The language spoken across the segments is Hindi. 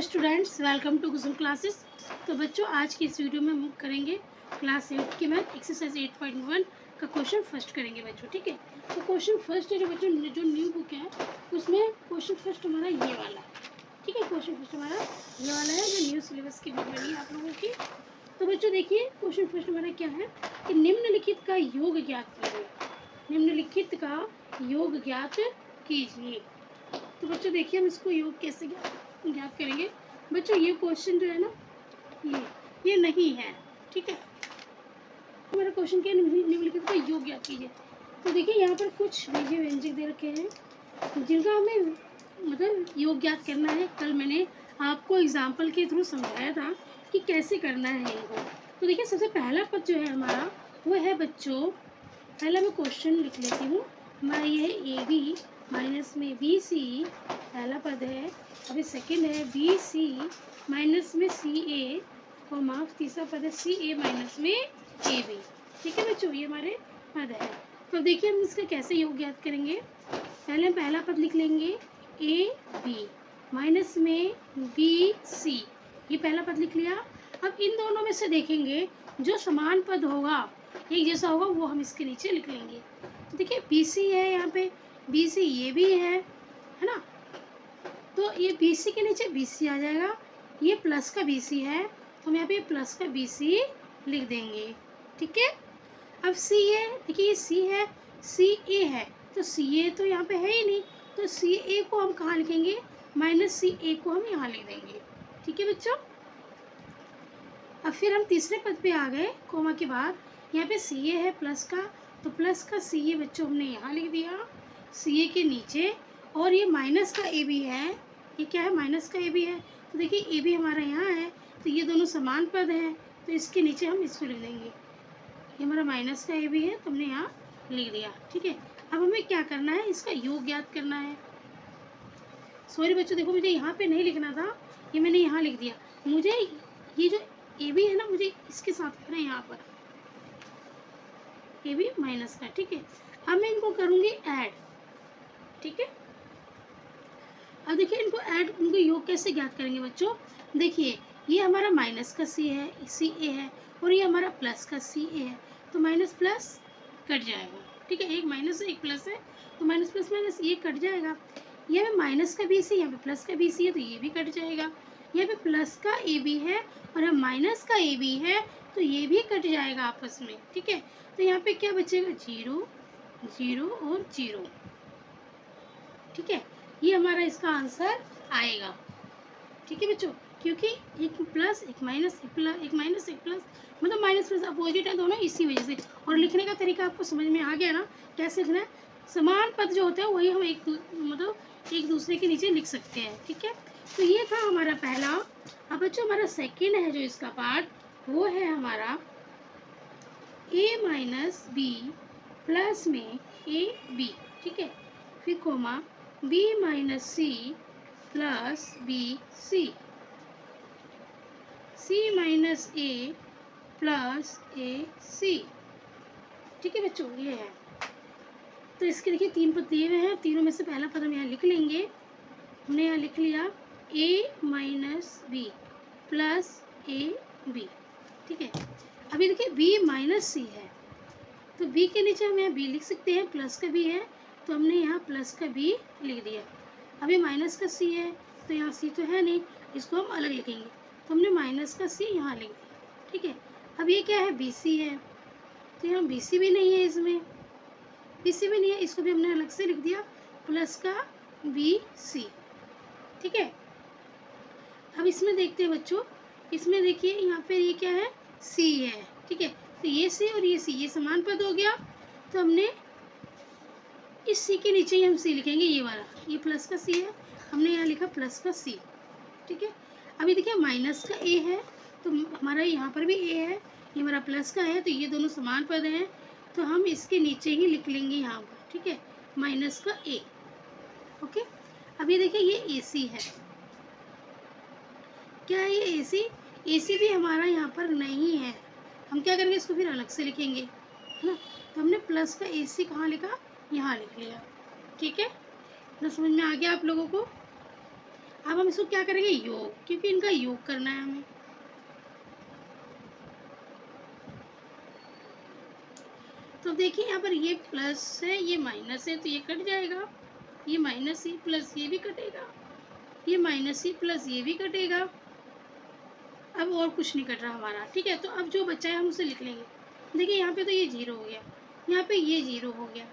Students, welcome to Kusum classes. तो बच्चों, आज की इस वीडियो में हम करेंगे क्लास 8 की मैथ एक्सरसाइज 8.1 का क्वेश्चन फर्स्ट करेंगे बच्चों। ठीक है, तो क्वेश्चन फर्स्ट है जो बच्चों जो न्यू बुक है उसमें क्वेश्चन फर्स्ट हमारा ये वाला है। ठीक है, क्वेश्चन फर्स्ट हमारा ये वाला है जो न्यू सिलेबस की बुक बनी है आप लोगों की। तो बच्चों देखिए, क्वेश्चन फर्स्ट हमारा क्या है कि निम्नलिखित का योग ज्ञात कीजिए। निम्नलिखित का योग ज्ञात कीजिए। तो बच्चों देखिए, हम इसको योग कैसे ज्ञात करेंगे। बच्चों ये क्वेश्चन जो है ना, ये नहीं है। ठीक है, हमारा क्वेश्चन क्या है, निम्नलिखित का योग ज्ञात कीजिए। तो देखिए यहाँ पर कुछ बीजीय व्यंजक दे रखे हैं जिनका हमें मतलब योग ज्ञात करना है। कल मैंने आपको एग्जाम्पल के थ्रू समझाया था कि कैसे करना है इनको। तो देखिए, सबसे पहला पद जो है हमारा वो है बच्चों, पहला मैं क्वेश्चन लिख लेती हूँ। हमारा ये है ए बी माइनस में बी सी, पहला पद है। अभी सेकंड है बी सी माइनस में सी ए, और तीसरा पद है सी ए माइनस में ए बी। ठीक है बच्चों, ये हमारे पद है। तो देखिए हम इसका कैसे योग ज्ञात करेंगे। पहले हम पहला पद लिख लेंगे ए बी माइनस में बी सी, ये पहला पद लिख लिया। अब इन दोनों में से देखेंगे जो समान पद होगा, एक जैसा होगा, वो हम इसके नीचे लिख लेंगे। तो देखिए बी सी है, यहाँ पे बी सी ये भी है ना। तो ये बी सी के नीचे बी सी आ जाएगा, ये प्लस का बी सी है तो हम यहाँ पे प्लस का बी सी लिख देंगे। ठीक है, अब सी है, देखिए ये सी है, सी ए है, तो सी ए तो यहाँ पे है ही नहीं, तो सी ए को हम कहाँ लिखेंगे, माइनस सी ए को हम यहाँ लिख देंगे। ठीक है बच्चों, अब फिर हम तीसरे पद पे आ गए, कोमा के बाद यहाँ पे सी ए है प्लस का, तो प्लस का सी ए बच्चों हमने यहाँ लिख दिया सी ए के नीचे। और ये माइनस का ए बी है, ये क्या है, माइनस का ए बी है, तो देखिए ए बी हमारा यहाँ है, तो ये दोनों समान पद हैं, तो इसके नीचे हम इसको लिख देंगे। ये हमारा माइनस का ए बी है तो हमने यहाँ लिख दिया। ठीक है, अब हमें क्या करना है, इसका योग ज्ञात करना है। सॉरी बच्चों, देखो मुझे यहाँ पे नहीं लिखना था, ये मैंने यहाँ लिख दिया। मुझे ये जो ए बी है ना, मुझे इसके साथ करना है, यहाँ पर ए बी माइनस का। ठीक है, अब मैं इनको करूँगी ऐड। ठीक है, अब देखिए इनको ऐड, इनको योग कैसे ज्ञात करेंगे बच्चों। देखिए ये हमारा माइनस का सी है, सी ए है, और ये हमारा प्लस का सी ए है, तो माइनस प्लस कट जाएगा। ठीक है, एक माइनस है एक प्लस है, तो माइनस प्लस माइनस ये कट जाएगा। यहाँ पे माइनस का बी सी, यहाँ पे प्लस का बी सी है, तो ये भी कट जाएगा। यहाँ पे प्लस का ए बी है और यहाँ माइनस का ए बी है, तो ये भी कट जाएगा आपस में। ठीक है, तो यहाँ पे क्या बचेगा, जीरो जीरो और जीरो। ठीक है, ये हमारा इसका आंसर आएगा। ठीक है बच्चों, क्योंकि एक प्लस एक माइनस, एक प्लस एक माइनस एक प्लस, मतलब माइनस प्लस अपोजिट है दोनों, इसी वजह से। और लिखने का तरीका आपको समझ में आ गया ना, कैसे लिखना है। समान पद जो होते हैं वही हम मतलब एक दूसरे के नीचे लिख सकते हैं। ठीक है, तो ये था हमारा पहला। अब बच्चों हमारा सेकेंड है जो इसका पार्ट, वो है हमारा ए माइनस बी प्लस में ए बी। ठीक है, फिर comma B minus C plus B C, C minus A plus A C. ठीक है बच्चों, ये है। तो इसके देखिए तीन पद दिए हुए हैं, तीनों में से पहला पद हम यहाँ लिख लेंगे। हमने यहाँ लिख लिया A minus B plus A B. ठीक है, अभी देखिए बी माइनस सी है, तो बी के नीचे हम यहाँ बी लिख सकते हैं, प्लस का बी है तो हमने यहाँ प्लस का बी लिख दिया। अभी माइनस का सी है, तो यहाँ सी तो है नहीं, इसको हम अलग लिखेंगे, तो हमने माइनस का सी यहाँ लिख दिया। ठीक है, अब ये क्या है, बी सी है, तो यहाँ बी सी भी नहीं है, इसमें बी सी भी नहीं है, इसको भी हमने अलग से लिख दिया, प्लस का बी सी। ठीक है, अब इसमें देखते हैं बच्चों, इसमें देखिए यहाँ पे ये क्या है, सी है। ठीक है, तो ये सी और ये सी, ये समान पद हो गया, तो हमने इस सी के नीचे ही हम सी लिखेंगे, ये वाला, ये प्लस का सी है, हमने यहाँ लिखा प्लस का सी। ठीक है, अभी देखिए माइनस का ए है, तो हमारा यहाँ पर भी ए है, ये हमारा प्लस का है, तो ये दोनों समान पद हैं, तो हम इसके नीचे ही लिख लेंगे यहाँ पर। ठीक है, माइनस का ए। ओके, अभी देखिए ये ए सी है, क्या है ये ए सी, ए सी भी हमारा यहाँ पर नहीं है, हम क्या करेंगे, इसको फिर अलग से लिखेंगे, है ना। तो हमने प्लस का ए सी कहाँ लिखा, यहाँ लिख लिया। ठीक है ना, समझ में आ गया आप लोगों को। अब हम इसको क्या करेंगे, योग, क्योंकि इनका योग करना है हमें। तो देखिए यहाँ पर ये प्लस है, ये माइनस है, तो ये कट जाएगा, ये माइनस ही प्लस ये भी कटेगा, ये माइनस ही प्लस ये भी कटेगा। अब और कुछ नहीं कट रहा हमारा, ठीक है। तो अब जो बचा है हम उसे लिख लेंगे। देखिए यहाँ पे तो ये 0 हो गया, यहाँ पे ये 0 हो गया,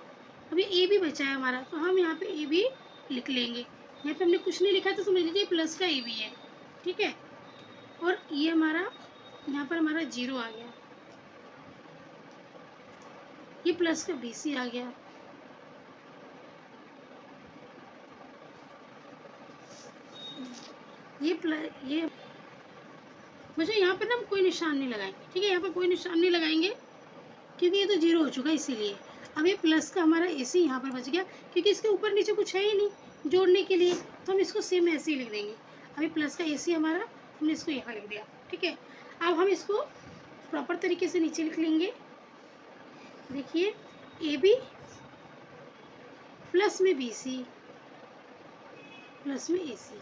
अभी ए भी बचा है हमारा, तो हम यहाँ पे ए भी लिख लेंगे। यहाँ पे हमने कुछ नहीं लिखा तो समझ लीजिए प्लस का ए भी है, ठीक है। और ये हमारा यहाँ पर हमारा 0 आ गया, ये प्लस का बी सी आ गया, ये मुझे यहाँ पर ना हम कोई निशान नहीं लगाएंगे, ठीक है। यहाँ पर कोई निशान नहीं लगाएंगे क्योंकि ये तो 0 हो चुका है, इसीलिए। अब ये प्लस का हमारा ऐसे यहाँ पर बच गया, क्योंकि इसके ऊपर नीचे कुछ है ही नहीं जोड़ने के लिए, तो हम इसको सेम ऐसे ही लिख देंगे। अब ये प्लस का ऐसे हमारा, हमने इसको यहाँ लिख दिया, ठीक है। अब हम इसको प्रॉपर तरीके से नीचे लिख लेंगे। देखिए ए बी प्लस में बी सी प्लस में ए सी।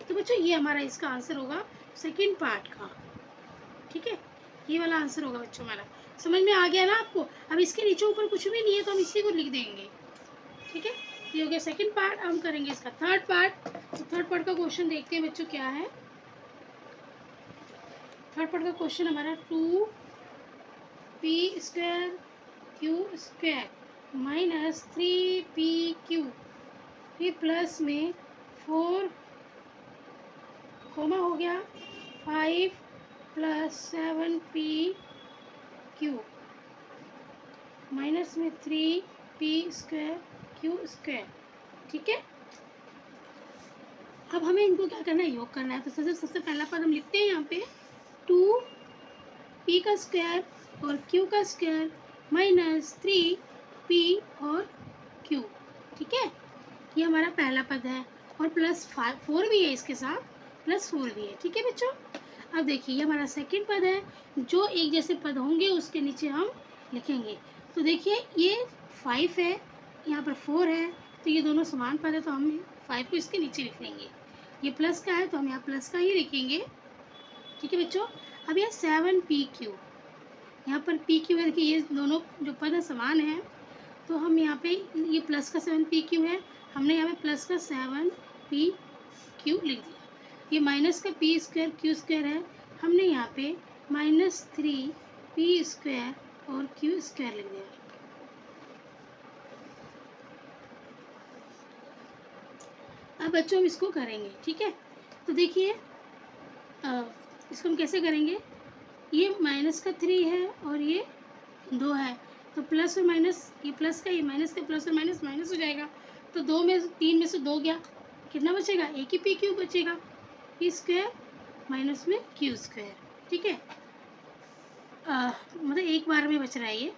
तो बच्चों ये हमारा इसका आंसर होगा सेकेंड पार्ट का, ठीक है। ये वाला आंसर होगा बच्चों हमारा। समझ में आ गया ना आपको। अब इसके नीचे ऊपर कुछ भी नहीं है तो हम इसी को लिख देंगे, ठीक है। ये हो गया सेकंड पार्ट। हम करेंगे इसका थर्ड पार्ट। तो थर्ड पार्ट का क्वेश्चन देखते हैं बच्चों क्या है। थर्ड पार्ट का क्वेश्चन हमारा 2p² q² माइनस 3pq, फिर प्लस में 4 कोमा हो गया 5 प्लस 7pq माइनस में 3p² q², ठीक है। अब हमें इनको क्या करना है, योग करना है। तो सबसे पहला पद हम लिखते हैं यहाँ पे 2p का स्क्वायर और q का स्क्वायर माइनस 3p और q, ठीक है। ये हमारा पहला पद है और प्लस 4 भी है, इसके साथ प्लस 4 भी है, ठीक है बच्चों। अब देखिए ये हमारा सेकंड पद है, जो एक जैसे पद होंगे उसके नीचे हम लिखेंगे। तो देखिए ये 5 है, यहाँ पर 4 है, तो ये दोनों समान पद है, तो हम 5 को इसके नीचे लिख लेंगे। ये प्लस का है तो हम यहाँ प्लस का ही लिखेंगे, ठीक है बच्चों। अब यह 7pq, यहाँ पर pq है, देखिए ये दोनों जो पद है समान है, तो हम यहाँ पे ये प्लस का 7pq है, हमने यहाँ पे प्लस का 7pq लिख दिया। ये माइनस का p² q² है, हमने यहाँ पे माइनस 3p² और q² लिख दिया। अब बच्चों हम इसको करेंगे, ठीक है। तो देखिए इसको हम कैसे करेंगे, ये माइनस का 3 है और ये 2 है, तो प्लस और माइनस, ये प्लस का ये माइनस का प्लस और माइनस माइनस हो जाएगा। तो 3 में से 2 गया, कितना बचेगा, एक ही pq बचेगा, p² माइनस में q², ठीक है। मतलब एक बार में बच रहा है ये,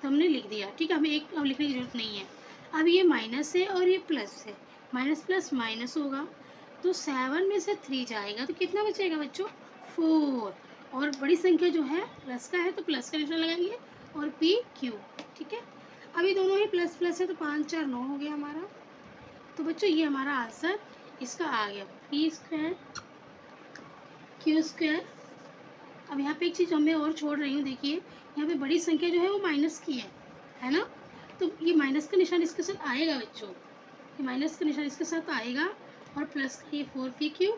तो हमने लिख दिया, ठीक है। हमें एक अब लिखने की जरूरत नहीं है। अब ये माइनस है और ये प्लस है, माइनस प्लस माइनस होगा, तो 7 में से 3 जाएगा तो कितना बचेगा बच्चों, 4। और बड़ी संख्या जो है प्लस का है तो प्लस का निशान लगाएंगे और pq, ठीक है। अभी दोनों ही प्लस प्लस है तो 5 4 9 हो गया हमारा। तो बच्चों ये हमारा आंसर इसका आ गया, p² q²। अब यहाँ पे एक चीज़ मैं और छोड़ रही हूँ, देखिए यहाँ पे बड़ी संख्या जो है वो माइनस की है ना। तो ये माइनस का निशान इसके साथ आएगा बच्चों, ये माइनस का निशान इसके साथ आएगा, और प्लस का ये 4pq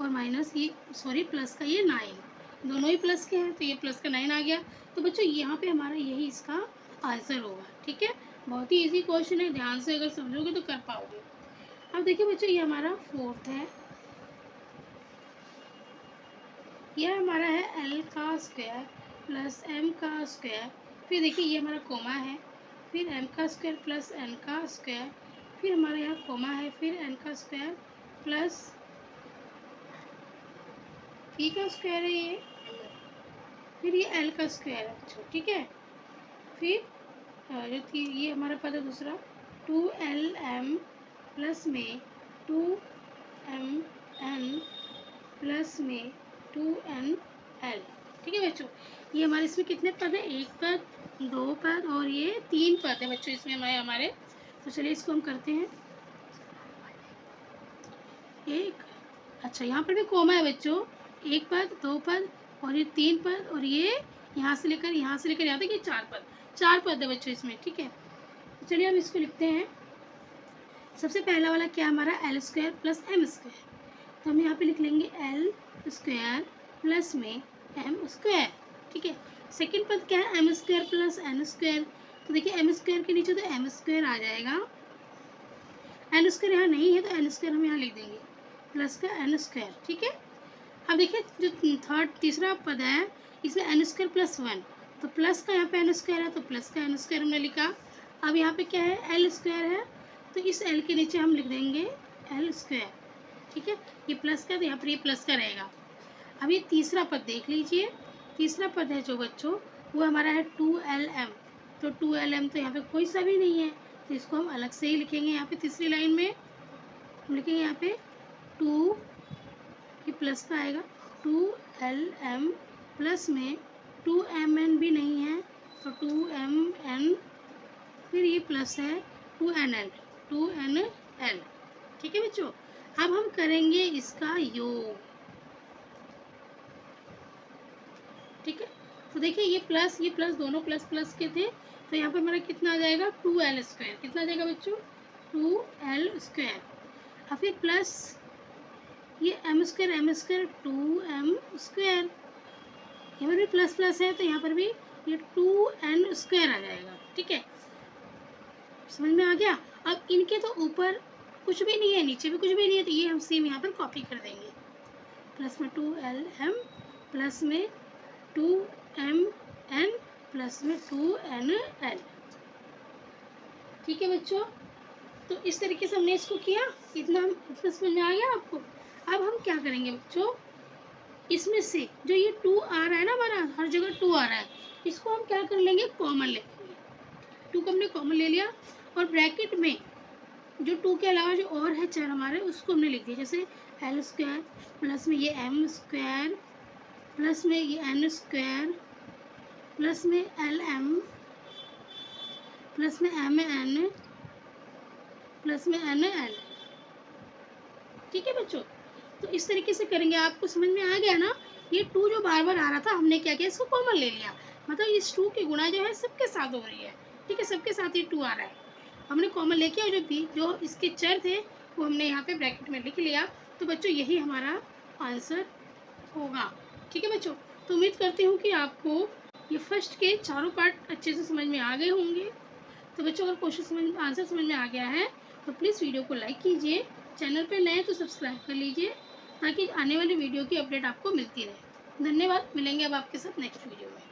और माइनस ये प्लस का ये 9, दोनों ही प्लस के हैं तो ये प्लस का 9 आ गया। तो बच्चों यहाँ पे हमारा यही इसका आंसर होगा, ठीक है। बहुत ही इजी क्वेश्चन है, ध्यान से अगर समझोगे तो कर पाओगे। अब देखिए बच्चों ये हमारा फोर्थ है, यह हमारा है l का स्क्वायर प्लस m का स्क्वायर, फिर देखिए ये हमारा कोमा है, फिर m का स्क्वायर प्लस n का स्क्वायर, फिर हमारा यहाँ कोमा है, फिर n का स्क्वायर प्लस p का स्क्वायर है ये, फिर ये l का स्क्वायर है बच्चों, ठीक है। फिर जो ये हमारा पद है दूसरा 2lm प्लस में 2mn प्लस में 2nl, ठीक है बच्चों। ये हमारे इसमें कितने पद है, एक पद, 2 पद और ये 3 पद है बच्चों इसमें हमारे। तो चलिए इसको हम करते हैं। एक, अच्छा यहाँ पर भी कोमा है बच्चों, एक पद, दो पद और ये तीन पद और ये यहाँ से लेकर यहाँ तक ये चार पद है बच्चों इसमें, ठीक है। चलिए हम इसको लिखते हैं। सबसे पहला वाला क्या हमारा L square plus M square, तो हम यहाँ पे लिख लेंगे एल स्क्वायर प्लस में एम स्क्वायर, ठीक है। सेकेंड पद क्या है, M square plus N square, तो देखिए एम स्क्वायर के नीचे तो एम स्क्वायर आ जाएगा, एन स्क्वायर यहाँ नहीं है तो एन स्क्वायर हम यहाँ लिख देंगे प्लस का एन स्क्वायर, ठीक है। अब देखिए जो तीसरा पद है इसमें एन स्क्वायर प्लस वन, तो प्लस का यहाँ पे एन स्क्वायर है तो प्लस का एन स्क्वायर हमने लिखा। अब यहाँ पे क्या है, एल स्क्वायर है तो इस एल के नीचे हम लिख देंगे एल स्क्वायर, ठीक है। ये प्लस का तो यहाँ पर ये प्लस का रहेगा। अब ये तीसरा पद देख लीजिए, तीसरा पद है जो बच्चों वो हमारा है 2LM, तो 2LM तो यहाँ पे कोई सा भी नहीं है तो इसको हम अलग से ही लिखेंगे। यहाँ पे तीसरी लाइन में हम लिखेंगे यहाँ पे 2, ये प्लस का आएगा 2LM प्लस में 2MN भी नहीं है तो 2MN, फिर ये प्लस है 2NL, ठीक है बच्चों। अब हम करेंगे इसका योग, ठीक है। तो देखिए ये प्लस दोनों प्लस प्लस के थे तो यहाँ पर हमारा कितना आ जाएगा 2L स्क्वायर, कितना आ जाएगा बच्चों 2L स्क्वायर। और फिर प्लस ये एम स्क्वायर 2M स्क्वायर, यहाँ पर भी प्लस प्लस है तो यहाँ पर भी ये 2N स्क्वायर आ जाएगा, ठीक है। समझ में आ गया। अब इनके तो ऊपर कुछ भी नहीं है, नीचे भी कुछ भी नहीं है, तो ये हम सेम यहाँ पर कॉपी कर देंगे। प्लस में 2LM प्लस में 2MN प्लस में 2NL, ठीक है बच्चों। तो इस तरीके से हमने इसको किया, इतना समझ में आ गया आपको। अब हम क्या करेंगे बच्चों, इसमें से जो ये 2 आ रहा है ना, हमारा हर जगह 2 आ रहा है, इसको हम क्या कर लेंगे, कॉमन ले लेंगे। 2 को हमने कॉमन ले लिया और ब्रैकेट में जो 2 के अलावा जो और है चार हमारे उसको हमने लिख दिया, जैसे एल स्क्वायर प्लस में ये एम स्क्वायर प्लस में ये एन स्क्वायर प्लस में LM प्लस में MN प्लस में NL, ठीक है बच्चों। तो इस तरीके से करेंगे, आपको समझ में आ गया ना। ये 2 जो बार बार आ रहा था हमने क्या किया, इसको कॉमन ले लिया, मतलब इस 2 की गुणा जो है सबके साथ हो रही है, ठीक है, सबके साथ ही 2 आ रहा है, हमने कॉमन लेके और जो इसके चर थे वो हमने यहाँ पे ब्रैकेट में लिख लिया। तो बच्चों यही हमारा आंसर होगा, ठीक है बच्चों। तो उम्मीद करती हूँ कि आपको ये फर्स्ट के चारों पार्ट अच्छे से समझ में आ गए होंगे। तो बच्चों अगर क्वेश्चन आंसर समझ में आ गया है तो प्लीज़ वीडियो को लाइक कीजिए, चैनल पे नए तो सब्सक्राइब कर लीजिए ताकि आने वाली वीडियो की अपडेट आपको मिलती रहे। धन्यवाद, मिलेंगे अब आपके साथ नेक्स्ट वीडियो में।